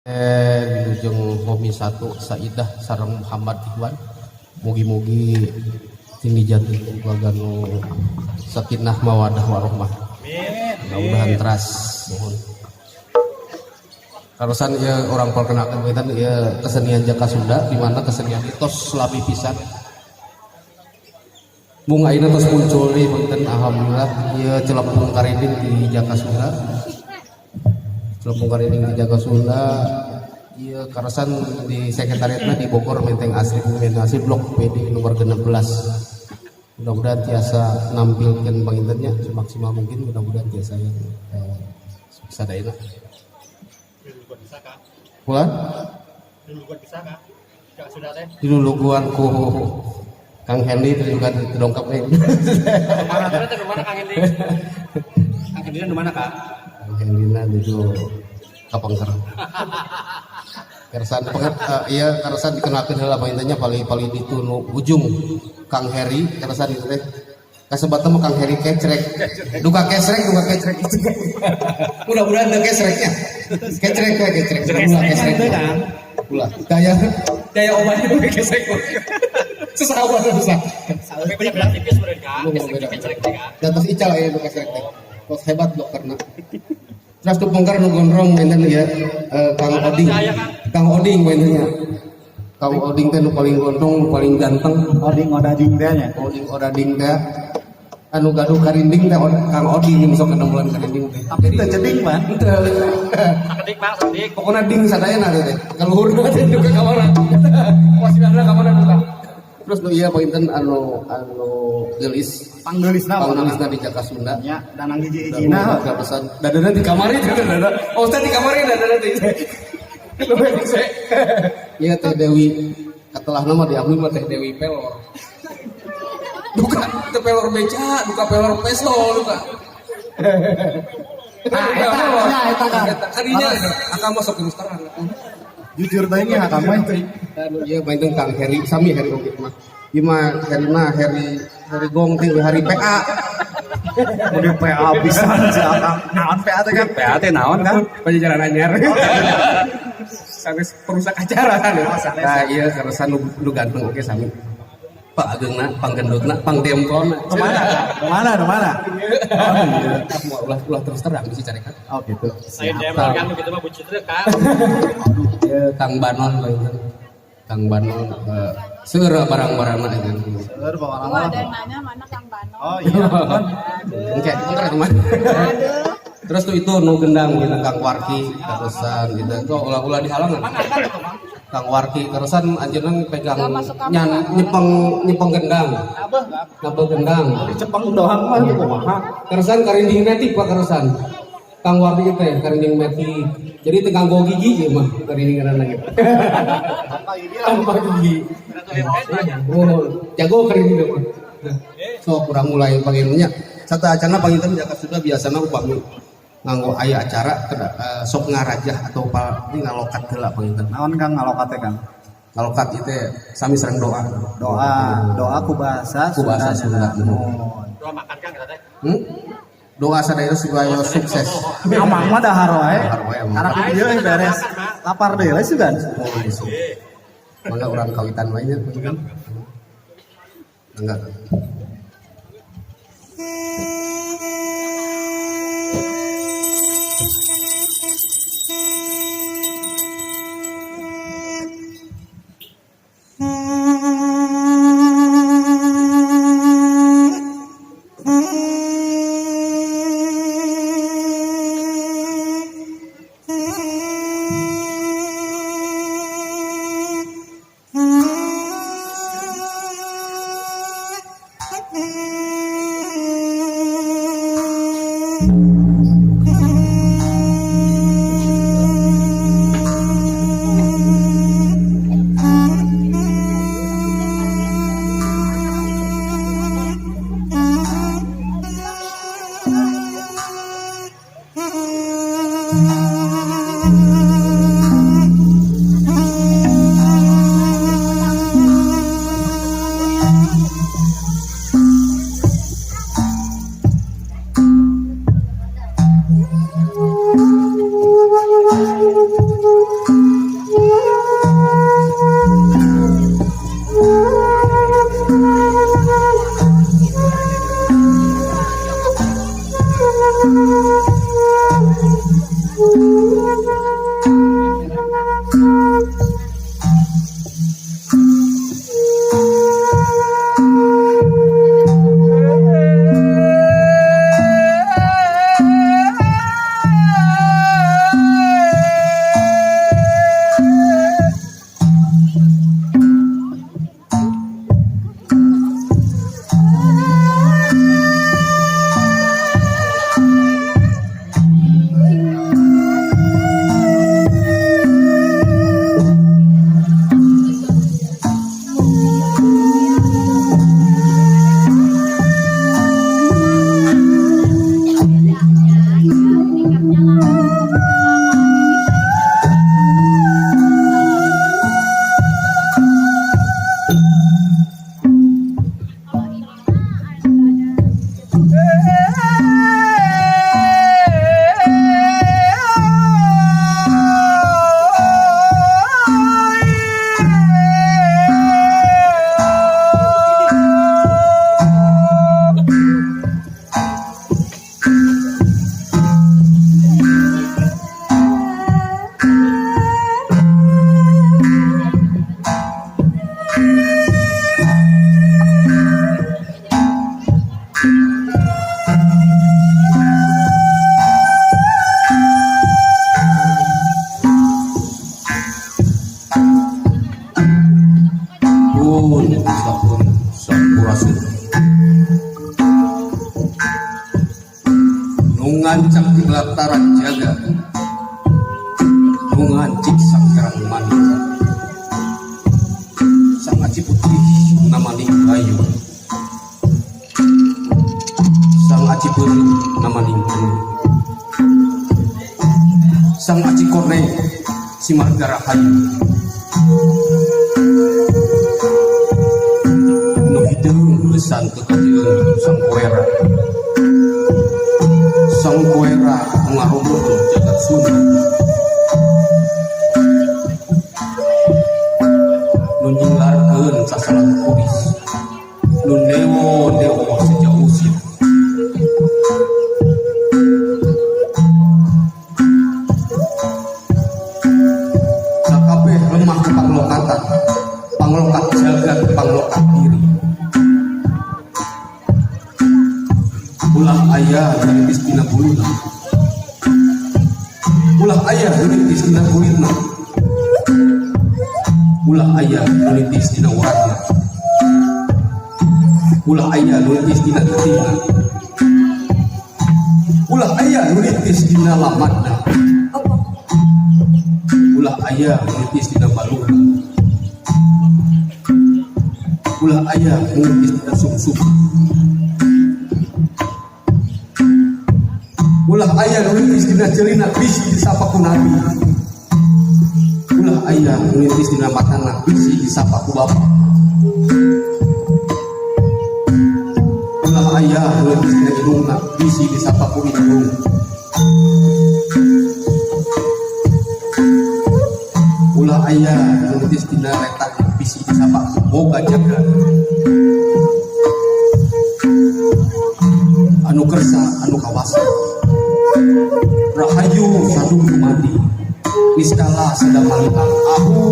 Wilujeng Homi 1 Saidah sareng Muhammad Ikhwan mugi-mugi tinggi jatuh keluarganu sakinah mawadah warohmah mudah-mudahan teras mohon karosan ya orang perkenalkan kita ya kesenian Jaka Sunda di mana kesenian itu selami pisan bung aina tos muncul di punten alhamdulillah ya celepung karinding di Jaka Sunda Celempung Karinding di Jaka Sunda iya karosan di sekretariatnya di Bogor Menteng Asri blok PD nomor 16 mudah-mudahan tiasa nampilkan pangintennya semaksimal mungkin mudah-mudahan tiasa yang bisa daerah pulang diluluguan ku Kang Hendy itu juga dongkap nih mana Kang Hendy Kang Hendy di mana Kak Hendina itu kapangker. Kersan iya kersan dikenalkan heula intinya paling itu nu ujung Kang Heri kersan itu teh. Kasebatan mah Kang Heri kecrek. Duka kecrek. Mudah-mudahan teu kecreknya. Kecrek. Ulah kecrek kan. Ulah. Daya obatnya kecrek. Sesawan susah. Beda tipis mereka. Kecrek kan. Datos ical aya nu kecrek teh. Kos hebat dokterna. Terus tuh pongkar nu gondrong mainan ya Kang Oding mainannya. Kang Oding teh nu paling gondrong, nu paling ganteng. Oding odading teh nya. Oding odading teh. Anu gaduh karinding teh Kang Oding sok kenemuan karinding teh. Tapi teh ceding mah. Sakedik Bang, sakedik. Pokona ding sadayana teh. Kaluhurna teh juga ka mana. Wasilana ka mana duka. Terus nu ieu pointen anu geulis Panggelisna di Jaka Sunda. Ya, danang hiji-hijina. Pesan dadana di kamar itu dadana. Oh, teh di kamar dadana teh. Iya Teh Dewi katelah nama diakui mah Teh Dewi pelor. Duka teh pelor beca, duka pelor pistol duka. Nah, eta kan. Kadinya akang masuk terus terang. Jujur teh nya akang mah teh. Anu ieu mainten Kang Heri, sami Heri oge mah. Ieu mah Heri Gong teh hari PA. Udah PA pisan si akang. Naon PA teh kan? PA teh naon kan? Pajajaran anyar. Sanes perusak acara kan. Nah, iya karosan lu ganteng oke sami. Pak Agengna, panggendutna, pangdemplona. Kemana? Ulah terus terang bisa cari kan. Oh gitu. Saya demel kan gitu mah bucit teh kan. Aduh, Kang Banon lain. Kang Banon seura barang-barangna itu. Seur bawa Oh, ada yang nanya mana Kang Bano. Oh iya. Engke, bener teman. Terus tuh itu nu gendang gitu Kang Warki terusan gitu. Tuh ulah dihalangan. Kang Warki terusan anjeunna pegang nyepeng gendang. Nabeu gendang. Cepeng doang mah gitu kumaha. Terusan karinding metik Pak terusan. Kang Warki teh karinding metik. Jadi tegang go gigi ieu mah karindingan gitu. Tanpa gigi. Oh, jago karinding mah. So kurang mulai panggilnya. Satu acara panggilnya Jaka Sunda biasana upami nganggo aya acara sok ngarajah atau paling ngalokat heula panginten. Naon Kang ngalokat teh Kang? Ngalokat itu sami sareng doa. Doa ku bahasa Sunda. Doa makan kan kita teh. Doa sadaya supaya sukses. Amang mah dahar wae. Karena Karena ieu beres lapar deui sugan. Mangga urang kawitan wae nya kan. Enggak. Batara jaga mengancik sang kerang manis, sang aci putih namani Bayu, sang aci peri namani Manu, sang aci korne si Marga Rahayu, nu hidung besan kekajian sang Koera, sang Koera mengarungun jagat Sunda, nun nyinglarkeun sasaran kuris, nun dewo sejak usia. Sakabeh lemah ke panglokatan, panglokat jagat panglokat diri. Ulah ayah nulitis dina buluna, ulah ayah nulitis dina kulitna, ulah ayah nulitis dina uratna, ulah ayah nulitis dina getina, ulah ayah nulitis dina lamadna, ulah ayah nulitis dina baluna, ulah ayah nulitis dina sumsum, ulah ayah nulitis dina jelina bisi disapa ku nabi, ulah ayah nulitis dina matana bisi disapa ku bapa, ulah ayah nulitis dina hidungna bisi disapa ku hidung, ulah ayah nulitis dina letak bisi disapa ku boga jaga, anu kersa anu kawasa Rahayu sadung kumadi niskala sedang malihan aku.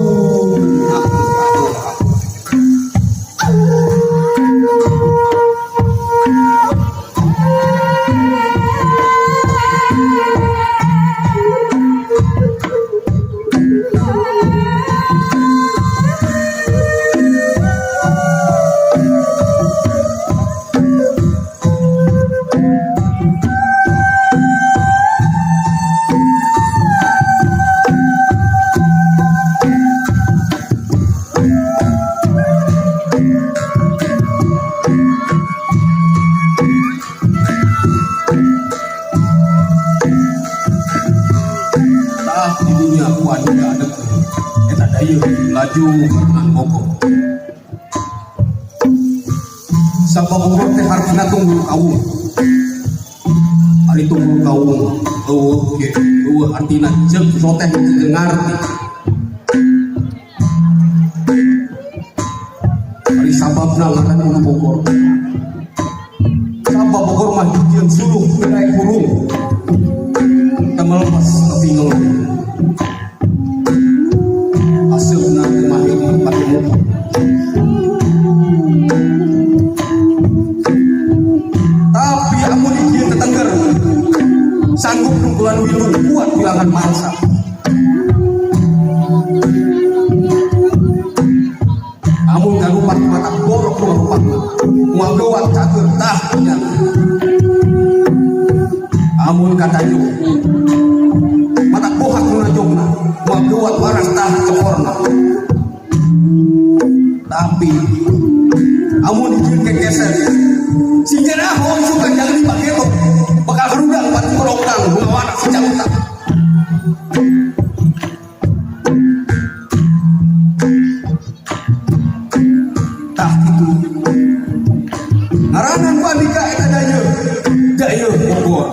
Di dunia aku ada eta dayu laju merenang bogor sabab bogor teh hartina tunggul kawung ari tunggul kawung eueuh artina jeung soteh teu ngarti ari sababna ngaran unu bogor sabab bogor mah jeung suluh gerai kurung teu melepas tapi ngeluh hasilna mah ini pakai muka. Tapi amun ieu tetengger sanggup nunggulan wilung kuat bilangan mangsa. Amun galupat mata borok rupana moal geuat cager tah nya. Amun kadayu mata bohak nu najongna moal geuat waras tah cokorna. Tapi amun dijieun kekeser singgana hong suka jangan dipake lo bakal harudang pati merokang bungawana si cakuta. Tah kitu ngaranan ku andika eta dayeun Bogor.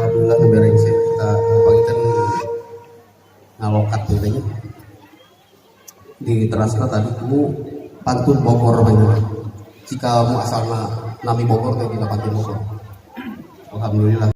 Alhamdulillah kebereng sih kita pangitan ngalokat gitu di transfer tadi kamu pantun Bogor banyak. Jika mu asalnya nami Bogor kayak kita pantun Bogor. Alhamdulillah.